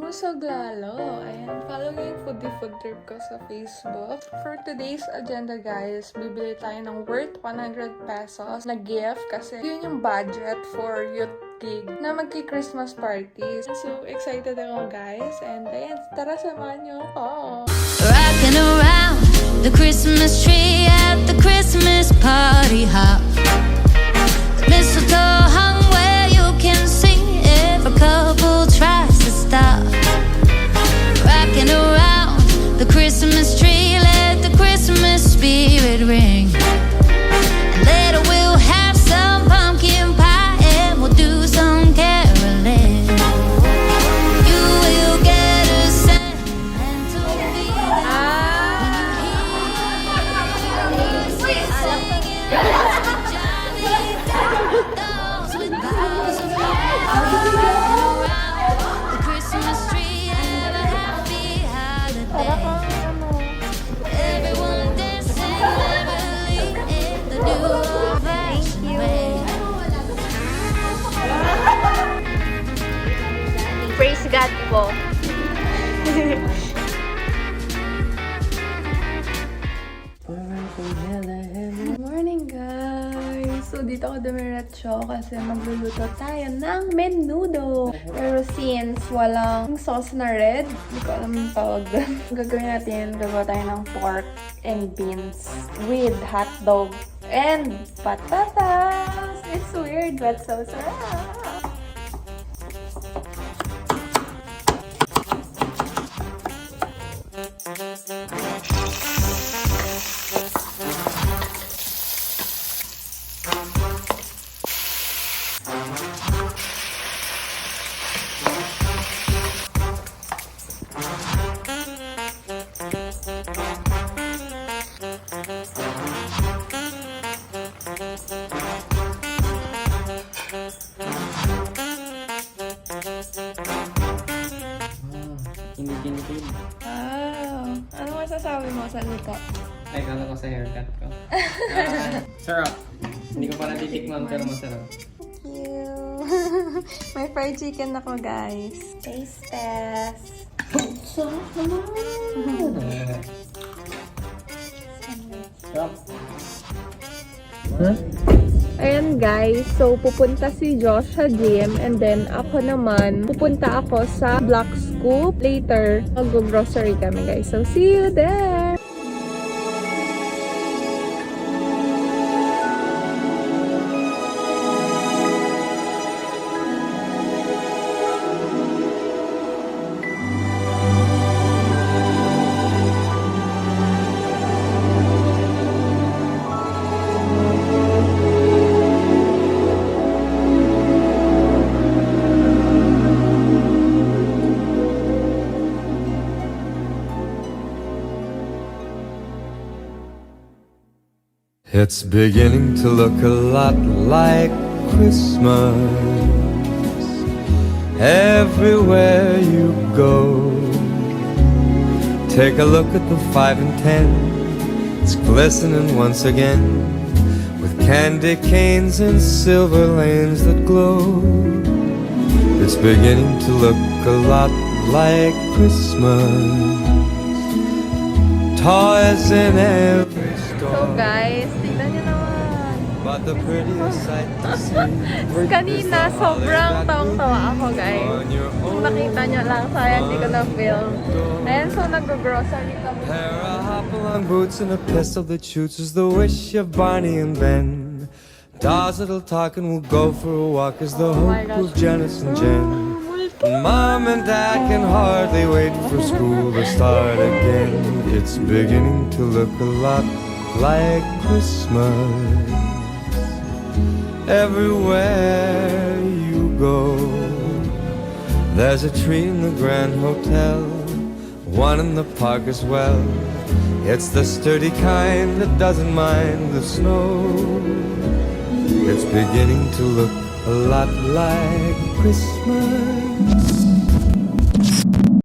Busog lalo. Ayan, follow niyo yung food trip ko sa Facebook. For today's agenda guys, bibili tayo ng worth 100 pesos na gift kasi yun yung budget for youth gig na magki-Christmas parties. So, excited ako guys. And ayan, tara samahan niyo ako. Rocking around the Christmas tree at the Christmas party hop. The mistletoe hung where you can see if a couple tries to stop. Rocking around the Christmas tree, let the Christmas spirit ring. And later we'll have some pumpkin pie and we'll do some caroling. You will get a sentimental Praise God po. Good morning guys! So dito ako dumiretso kasi magluluto tayo ng menudo. Pero since walang sauce na red, hindi ko alam yung tawag doon. Gagawin natin, gagawa tayo ng pork and beans with hot dog and patatas. It's weird but so sarap! Hindi. Wow! Ano masasabi mo sa luto? Ay, kala ko sa haircut ko. Sarap. Hindi ko pa natitikman pero masarap. Thank you! May fried chicken ako guys. Taste test! Sarap naman! Sarap. Huh? Ayan guys, so pupunta si Josh sa gym and then ako naman, pupunta ako sa Black Scoop. Later, mag-grocery kami guys. So see you there! It's beginning to look a lot like Christmas everywhere you go. Take a look at the 5 and 10. It's glistening once again with candy canes and silver lanes that glow. It's beginning to look a lot like Christmas. Toys in every So store. guys, tignan nyo naman. But the prettiest sight to see. Kanina, sobrang tawang-tawa ako guys. Kung nakita nyo lang, sayang hindi ko na-film. Ayan, so nag-grocery kami. Pair of hop-along boots and a pistol that shoots is the wish of Barney and Ben. Dolls that'll talk and we'll go for a walk is the my hope of gosh. Janice and Jen. Mom and Dad can hardly wait for school to start again. It's beginning to look a lot like Christmas everywhere you go. There's a tree in the Grand Hotel, one in the park as well. It's the sturdy kind that doesn't mind the snow. It's beginning to look a lot like Christmas.